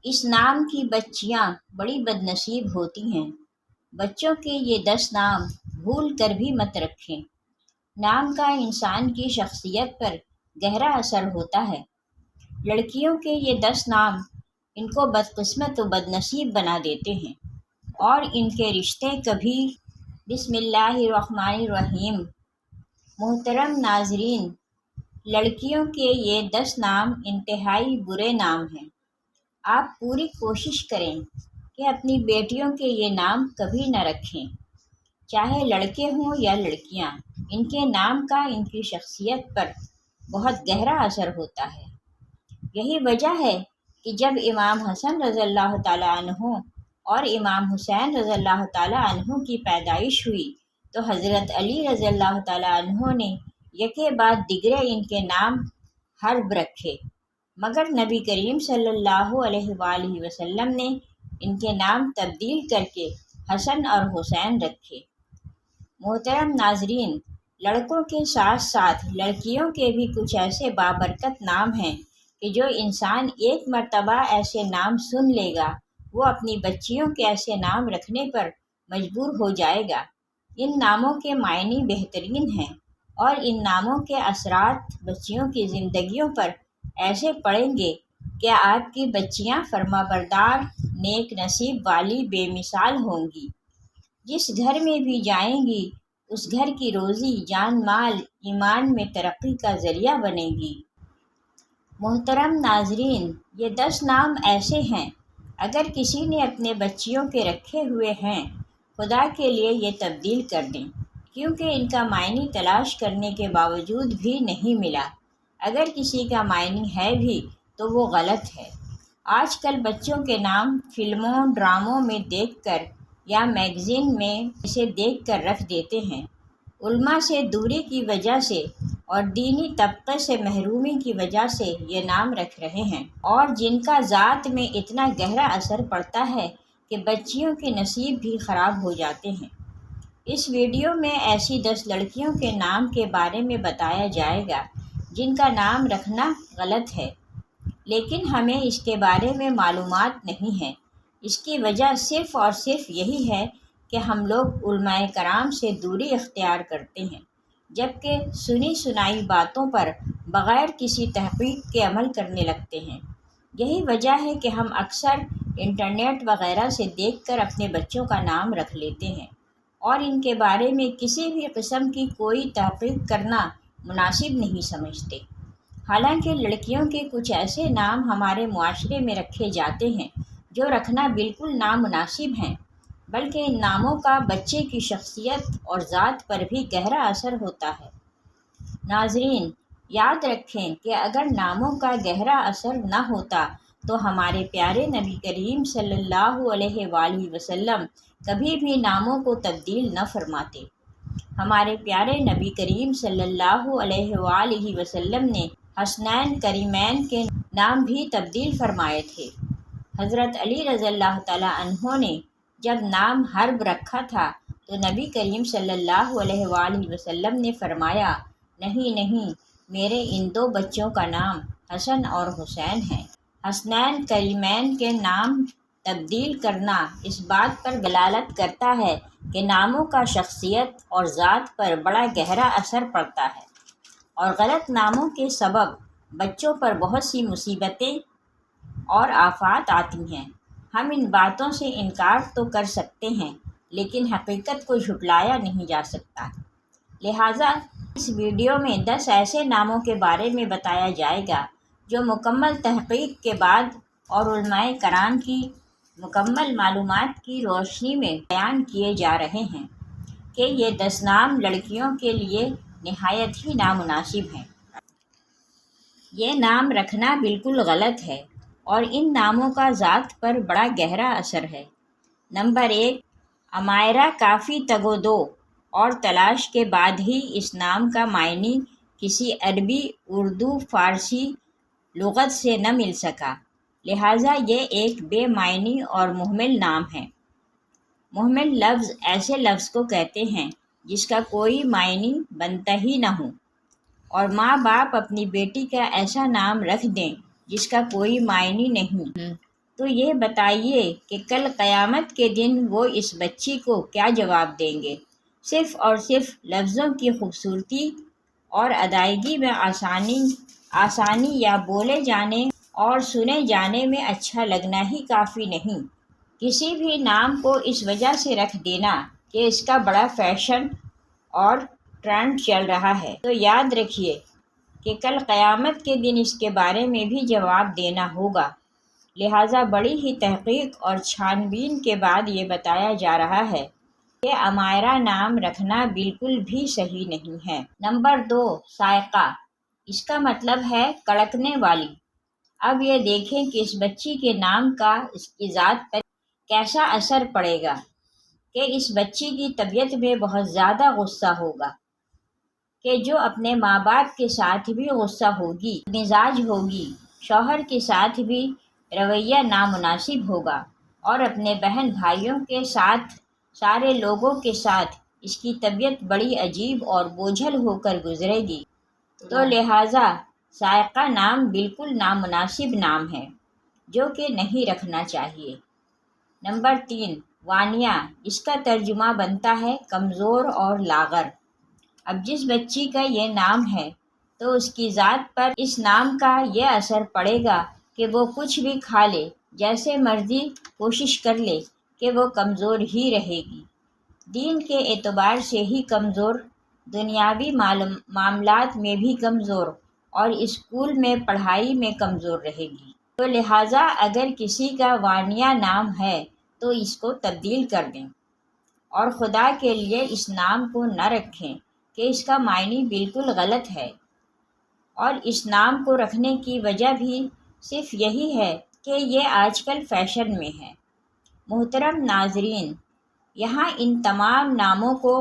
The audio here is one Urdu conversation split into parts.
اس نام کی بچیاں بڑی بدنصیب ہوتی ہیں۔ بچوں کے یہ 10 نام بھول کر بھی مت رکھیں۔ نام کا انسان کی شخصیت پر گہرا اثر ہوتا ہے۔ لڑکیوں کے یہ 10 نام ان کو بدقسمت و بدنصیب بنا دیتے ہیں اور ان کے رشتے کبھی۔ بسم اللہ الرحمن الرحیم۔ محترم ناظرین، لڑکیوں کے یہ 10 نام انتہائی برے نام ہیں۔ آپ پوری کوشش کریں کہ اپنی بیٹیوں کے یہ نام کبھی نہ رکھیں، چاہے لڑکے ہوں یا لڑکیاں۔ ان کے نام کا ان کی شخصیت پر بہت گہرا اثر ہوتا ہے۔ یہی وجہ ہے کہ جب امام حسن رضی اللہ تعالیٰ عنہ اور امام حسین رضی اللہ تعالیٰ عنہ کی پیدائش ہوئی تو حضرت علی رضی اللہ تعالیٰ عنہ نے یکے بعد دیگرے ان کے نام حرب رکھے، مگر نبی کریم صلی اللہ علیہ وآلہ وسلم نے ان کے نام تبدیل کر کے حسن اور حسین رکھے۔ محترم ناظرین، لڑکوں کے ساتھ ساتھ لڑکیوں کے بھی کچھ ایسے بابرکت نام ہیں کہ جو انسان ایک مرتبہ ایسے نام سن لے گا وہ اپنی بچیوں کے ایسے نام رکھنے پر مجبور ہو جائے گا۔ ان ناموں کے معنی بہترین ہیں اور ان ناموں کے اثرات بچیوں کی زندگیوں پر ایسے پڑیں گے کہ آپ کی بچیاں فرمانبردار، نیک نصیب والی بے مثال ہوں گی۔ جس گھر میں بھی جائیں گی اس گھر کی روزی، جان مال، ایمان میں ترقی کا ذریعہ بنے گی۔ محترم ناظرین، یہ 10 نام ایسے ہیں، اگر کسی نے اپنے بچیوں کے رکھے ہوئے ہیں، خدا کے لیے یہ تبدیل کر دیں، کیونکہ ان کا معنی تلاش کرنے کے باوجود بھی نہیں ملا۔ اگر کسی کا معنی ہے بھی تو وہ غلط ہے۔ آج کل بچوں کے نام فلموں، ڈراموں میں دیکھ کر یا میگزین میں اسے دیکھ کر رکھ دیتے ہیں۔ علماء سے دوری کی وجہ سے اور دینی طبقے سے محرومی کی وجہ سے یہ نام رکھ رہے ہیں، اور جن کا ذات میں اتنا گہرا اثر پڑتا ہے کہ بچیوں کے نصیب بھی خراب ہو جاتے ہیں۔ اس ویڈیو میں ایسی 10 لڑکیوں کے نام کے بارے میں بتایا جائے گا جن کا نام رکھنا غلط ہے، لیکن ہمیں اس کے بارے میں معلومات نہیں ہے۔ اس کی وجہ صرف اور صرف یہی ہے کہ ہم لوگ علماء کرام سے دوری اختیار کرتے ہیں، جبکہ سنی سنائی باتوں پر بغیر کسی تحقیق کے عمل کرنے لگتے ہیں۔ یہی وجہ ہے کہ ہم اکثر انٹرنیٹ وغیرہ سے دیکھ کر اپنے بچوں کا نام رکھ لیتے ہیں اور ان کے بارے میں کسی بھی قسم کی کوئی تحقیق کرنا مناسب نہیں سمجھتے۔ حالانکہ لڑکیوں کے کچھ ایسے نام ہمارے معاشرے میں رکھے جاتے ہیں جو رکھنا بالکل نامناسب ہیں، بلکہ ان ناموں کا بچے کی شخصیت اور ذات پر بھی گہرا اثر ہوتا ہے۔ ناظرین، یاد رکھیں کہ اگر ناموں کا گہرا اثر نہ ہوتا تو ہمارے پیارے نبی کریم صلی اللہ علیہ وآلہ وسلم کبھی بھی ناموں کو تبدیل نہ فرماتے۔ ہمارے پیارے نبی کریم صلی اللہ علیہ وآلہ وسلم نے حسنین کریمین کے نام بھی تبدیل فرمائے تھے۔ حضرت علی رضی اللہ تعالیٰ عنہ نے جب نام حرب رکھا تھا تو نبی کریم صلی اللہ علیہ وآلہ وسلم نے فرمایا، نہیں نہیں، میرے ان 2 بچوں کا نام حسن اور حسین ہے۔ حسنین کریمین کے نام تبدیل کرنا اس بات پر دلالت کرتا ہے کہ ناموں کا شخصیت اور ذات پر بڑا گہرا اثر پڑتا ہے، اور غلط ناموں کے سبب بچوں پر بہت سی مصیبتیں اور آفات آتی ہیں۔ ہم ان باتوں سے انکار تو کر سکتے ہیں لیکن حقیقت کو جھٹلایا نہیں جا سکتا۔ لہٰذا اس ویڈیو میں 10 ایسے ناموں کے بارے میں بتایا جائے گا جو مکمل تحقیق کے بعد اور علماء کرام کی مکمل معلومات کی روشنی میں بیان کیے جا رہے ہیں کہ یہ 10 نام لڑکیوں کے لیے نہایت ہی نامناسب ہیں۔ یہ نام رکھنا بالکل غلط ہے اور ان ناموں کا ذات پر بڑا گہرا اثر ہے۔ نمبر 1، امائرہ کافی تگ و دو اور تلاش کے بعد ہی اس نام کا معنی کسی عربی، اردو، فارسی لغت سے نہ مل سکا، لہٰذا یہ ایک بے معنی اور مہمل نام ہے۔ مہمل لفظ ایسے لفظ کو کہتے ہیں جس کا کوئی معنی بنتا ہی نہ ہو، اور ماں باپ اپنی بیٹی کا ایسا نام رکھ دیں جس کا کوئی معنی نہیں، تو یہ بتائیے کہ کل قیامت کے دن وہ اس بچی کو کیا جواب دیں گے؟ صرف اور صرف لفظوں کی خوبصورتی اور ادائیگی میں آسانی یا بولے جانے اور سنے جانے میں اچھا لگنا ہی کافی نہیں۔ کسی بھی نام کو اس وجہ سے رکھ دینا کہ اس کا بڑا فیشن اور ٹرینڈ چل رہا ہے، تو یاد رکھیے کہ کل قیامت کے دن اس کے بارے میں بھی جواب دینا ہوگا۔ لہٰذا بڑی ہی تحقیق اور چھان بین کے بعد یہ بتایا جا رہا ہے کہ عمائرہ نام رکھنا بالکل بھی صحیح نہیں ہے۔ نمبر 2، صاعقہ۔ اس کا مطلب ہے کڑکنے والی۔ اب یہ دیکھیں کہ اس بچی کے نام کا اس کی ذات پر کیسا اثر پڑے گا کہ اس بچی کی طبیعت میں بہت زیادہ غصہ ہوگا، کہ جو اپنے ماں باپ کے ساتھ بھی غصہ ہوگی، مزاج ہوگی، شوہر کے ساتھ بھی رویہ نامناسب ہوگا، اور اپنے بہن بھائیوں کے ساتھ، سارے لوگوں کے ساتھ اس کی طبیعت بڑی عجیب اور بوجھل ہو کر گزرے گی۔ تو لہٰذا صاعقہ نام بالکل نامناسب نام ہے جو کہ نہیں رکھنا چاہیے۔ نمبر 3، وانیہ۔ اس کا ترجمہ بنتا ہے کمزور اور لاغر۔ اب جس بچی کا یہ نام ہے تو اس کی ذات پر اس نام کا یہ اثر پڑے گا کہ وہ کچھ بھی کھا لے، جیسے مرضی کوشش کر لے کہ وہ کمزور ہی رہے گی، دین کے اعتبار سے ہی کمزور، دنیاوی معاملات میں بھی کمزور، اور اسکول میں پڑھائی میں کمزور رہے گی۔ تو لہٰذا اگر کسی کا وانیہ نام ہے تو اس کو تبدیل کر دیں، اور خدا کے لیے اس نام کو نہ رکھیں کہ اس کا معنی بالکل غلط ہے، اور اس نام کو رکھنے کی وجہ بھی صرف یہی ہے کہ یہ آج کل فیشن میں ہے۔ محترم ناظرین، یہاں ان تمام ناموں کو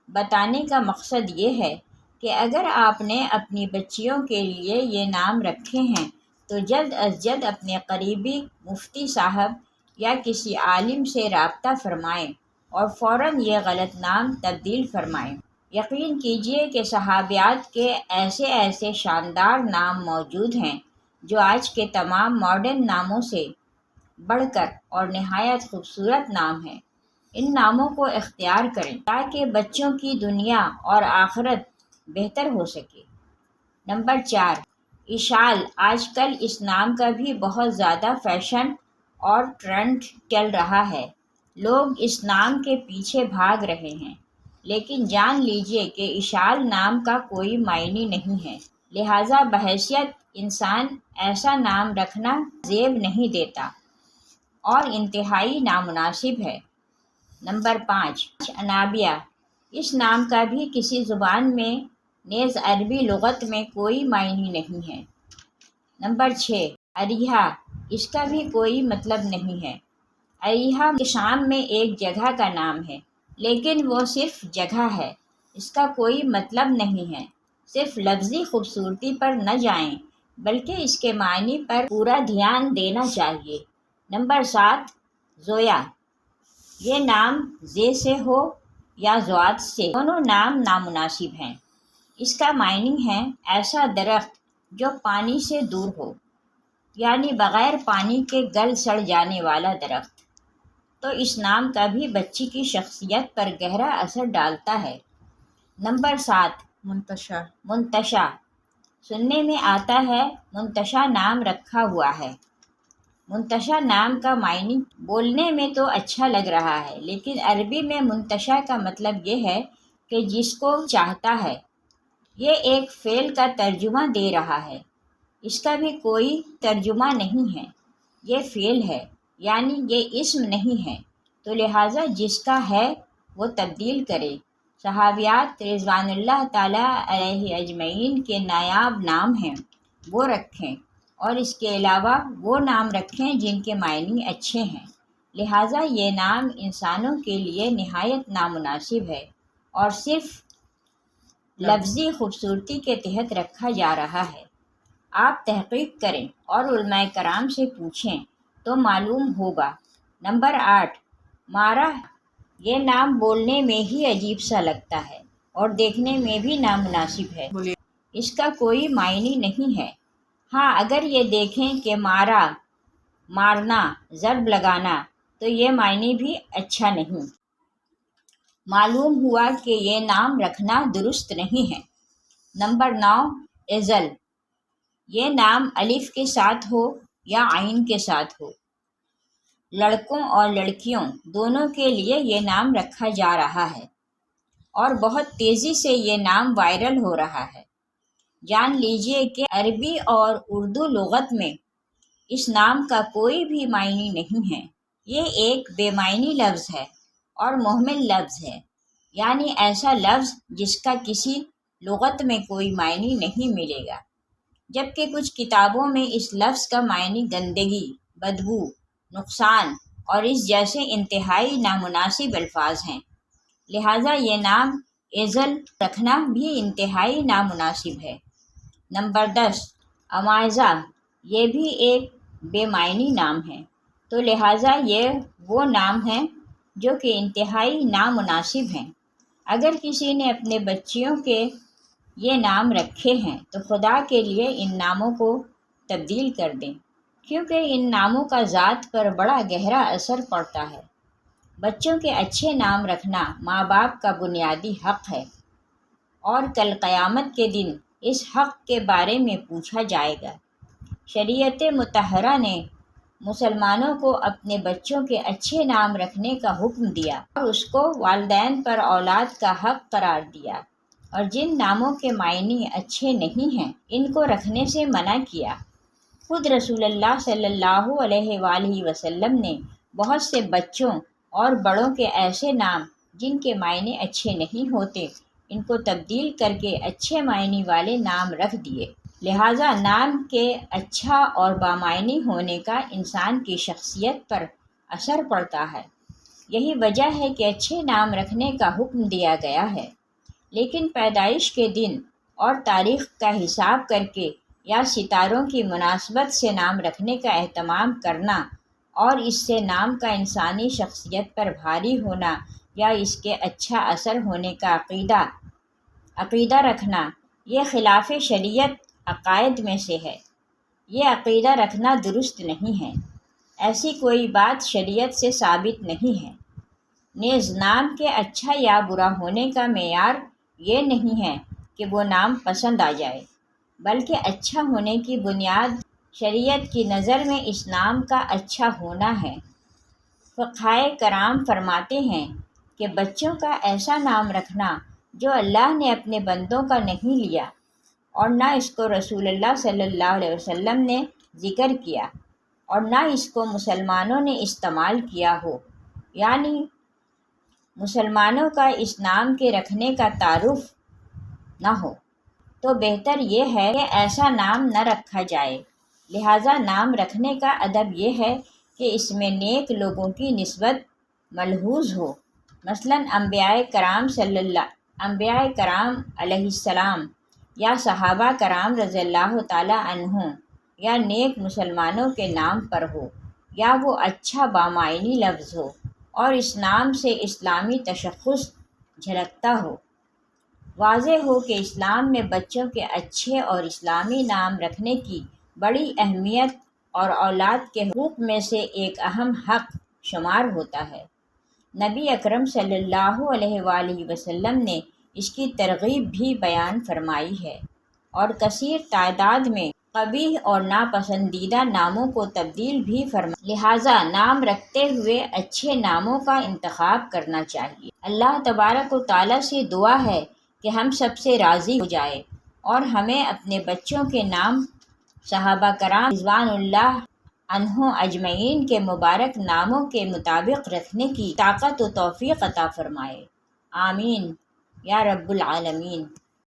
بتانے کا مقصد یہ ہے کہ اگر آپ نے اپنی بچیوں کے لیے یہ نام رکھے ہیں تو جلد از جلد اپنے قریبی مفتی صاحب یا کسی عالم سے رابطہ فرمائیں اور فوراً یہ غلط نام تبدیل فرمائیں۔ یقین کیجیے کہ صحابیات کے ایسے ایسے شاندار نام موجود ہیں جو آج کے تمام ماڈرن ناموں سے بڑھ کر اور نہایت خوبصورت نام ہیں۔ ان ناموں کو اختیار کریں تاکہ بچوں کی دنیا اور آخرت بہتر ہو سکے۔ نمبر 4، اشال۔ آج کل اس نام کا بھی بہت زیادہ فیشن اور ٹرینڈ چل رہا ہے، لوگ اس نام کے پیچھے بھاگ رہے ہیں، لیکن جان لیجیے کہ اشال نام کا کوئی معنی نہیں ہے، لہٰذا بحیثیت انسان ایسا نام رکھنا زیب نہیں دیتا اور انتہائی نامناسب ہے۔ نمبر 5، انابیہ۔ اس نام کا بھی کسی زبان میں نیز عربی لغت میں کوئی معنی نہیں ہے۔ نمبر 6، اریحہ۔ اس کا بھی کوئی مطلب نہیں ہے۔ اریحہ شام میں ایک جگہ کا نام ہے، لیکن وہ صرف جگہ ہے، اس کا کوئی مطلب نہیں ہے۔ صرف لفظی خوبصورتی پر نہ جائیں بلکہ اس کے معنی پر پورا دھیان دینا چاہیے۔ نمبر 7، زویا۔ یہ نام زے سے ہو یا زوات سے، دونوں نام نامناسب ہیں۔ اس کا معنی ہے ایسا درخت جو پانی سے دور ہو، یعنی بغیر پانی کے گل سڑ جانے والا درخت۔ تو اس نام کا بھی بچی کی شخصیت پر گہرا اثر ڈالتا ہے۔ نمبر 7، منتشا۔ منتشا۔ سننے میں آتا ہے منتشا نام رکھا ہوا ہے۔ منتشا نام کا معنی بولنے میں تو اچھا لگ رہا ہے، لیکن عربی میں منتشا کا مطلب یہ ہے کہ جس کو چاہتا ہے۔ یہ ایک فعل کا ترجمہ دے رہا ہے، اس کا بھی کوئی ترجمہ نہیں ہے، یہ فعل ہے، یعنی یہ اسم نہیں ہے، تو لہٰذا جس کا ہے وہ تبدیل کرے۔ صحابیات رضوان اللہ تعالیٰ علیہ اجمعین کے نایاب نام ہیں، وہ رکھیں، اور اس کے علاوہ وہ نام رکھیں جن کے معنی اچھے ہیں۔ لہٰذا یہ نام انسانوں کے لیے نہایت نامناسب ہے اور صرف لفظی خوبصورتی کے تحت رکھا جا رہا ہے۔ آپ تحقیق کریں اور علماء کرام سے پوچھیں تو معلوم ہوگا۔ نمبر 8، مارا۔ یہ نام بولنے میں ہی عجیب سا لگتا ہے اور دیکھنے میں بھی نامناسب ہے، اس کا کوئی معنی نہیں ہے۔ ہاں، اگر یہ دیکھیں کہ مارا مارنا، ضرب لگانا، تو یہ معنی بھی اچھا نہیں۔ معلوم ہوا کہ یہ نام رکھنا درست نہیں ہے۔ نمبر 9، ایزل۔ یہ نام الف کے ساتھ ہو یا عین کے ساتھ ہو، لڑکوں اور لڑکیوں دونوں کے لیے یہ نام رکھا جا رہا ہے اور بہت تیزی سے یہ نام وائرل ہو رہا ہے۔ جان لیجئے کہ عربی اور اردو لغت میں اس نام کا کوئی بھی معنی نہیں ہے۔ یہ ایک بے معنی لفظ ہے اور مہمل لفظ ہے، یعنی ایسا لفظ جس کا کسی لغت میں کوئی معنی نہیں ملے گا، جبکہ کچھ کتابوں میں اس لفظ کا معنی گندگی، بدبو، نقصان اور اس جیسے انتہائی نامناسب الفاظ ہیں۔ لہٰذا یہ نام ایزل رکھنا بھی انتہائی نامناسب ہے۔ نمبر 10، امائزہ۔ یہ بھی ایک بے معنی نام ہے، تو لہٰذا یہ وہ نام ہیں جو کہ انتہائی نامناسب ہیں۔ اگر کسی نے اپنے بچیوں کے یہ نام رکھے ہیں تو خدا کے لیے ان ناموں کو تبدیل کر دیں، کیونکہ ان ناموں کا ذات پر بڑا گہرا اثر پڑتا ہے۔ بچوں کے اچھے نام رکھنا ماں باپ کا بنیادی حق ہے، اور کل قیامت کے دن اس حق کے بارے میں پوچھا جائے گا۔ شریعت مطہرہ نے مسلمانوں کو اپنے بچوں کے اچھے نام رکھنے کا حکم دیا اور اس کو والدین پر اولاد کا حق قرار دیا، اور جن ناموں کے معنی اچھے نہیں ہیں ان کو رکھنے سے منع کیا۔ خود رسول اللہ صلی اللہ علیہ وآلہ وسلم نے بہت سے بچوں اور بڑوں کے ایسے نام جن کے معنی اچھے نہیں ہوتے، ان کو تبدیل کر کے اچھے معنی والے نام رکھ دیے۔ لہٰذا نام کے اچھا اور بامعنی ہونے کا انسان کی شخصیت پر اثر پڑتا ہے۔ یہی وجہ ہے کہ اچھے نام رکھنے کا حکم دیا گیا ہے، لیکن پیدائش کے دن اور تاریخ کا حساب کر کے یا ستاروں کی مناسبت سے نام رکھنے کا اہتمام کرنا اور اس سے نام کا انسانی شخصیت پر بھاری ہونا یا اس کے اچھا اثر ہونے کا عقیدہ رکھنا، یہ خلاف شریعت عقائد میں سے ہے۔ یہ عقیدہ رکھنا درست نہیں ہے۔ ایسی کوئی بات شریعت سے ثابت نہیں ہے۔ نیز نام کے اچھا یا برا ہونے کا معیار یہ نہیں ہے کہ وہ نام پسند آ جائے، بلکہ اچھا ہونے کی بنیاد شریعت کی نظر میں اس نام کا اچھا ہونا ہے۔ فقہائے کرام فرماتے ہیں کہ بچوں کا ایسا نام رکھنا جو اللہ نے اپنے بندوں کا نہیں لیا اور نہ اس کو رسول اللہ صلی اللہ علیہ وسلم نے ذکر کیا اور نہ اس کو مسلمانوں نے استعمال کیا ہو، یعنی مسلمانوں کا اس نام کے رکھنے کا تعارف نہ ہو، تو بہتر یہ ہے کہ ایسا نام نہ رکھا جائے۔ لہٰذا نام رکھنے کا ادب یہ ہے کہ اس میں نیک لوگوں کی نسبت ملحوظ ہو، مثلاً انبیاء کرام علیہ السلام یا صحابہ کرام رضی اللہ تعالیٰ عنہم، یا نیک مسلمانوں کے نام پر ہو، یا وہ اچھا بامعنی لفظ ہو اور اس نام سے اسلامی تشخص جھلکتا ہو۔ واضح ہو کہ اسلام میں بچوں کے اچھے اور اسلامی نام رکھنے کی بڑی اہمیت اور اولاد کے حقوق میں سے ایک اہم حق شمار ہوتا ہے۔ نبی اکرم صلی اللہ علیہ وآلہ وسلم نے اس کی ترغیب بھی بیان فرمائی ہے اور کثیر تعداد میں قبیح اور ناپسندیدہ ناموں کو تبدیل بھی فرمایا۔ لہٰذا نام رکھتے ہوئے اچھے ناموں کا انتخاب کرنا چاہیے۔ اللہ تبارک و تعالیٰ سے دعا ہے کہ ہم سب سے راضی ہو جائے اور ہمیں اپنے بچوں کے نام صحابہ کرام رضوان اللہ عنہم اجمعین کے مبارک ناموں کے مطابق رکھنے کی طاقت و توفیق عطا فرمائے۔ آمین یا رب العالمین۔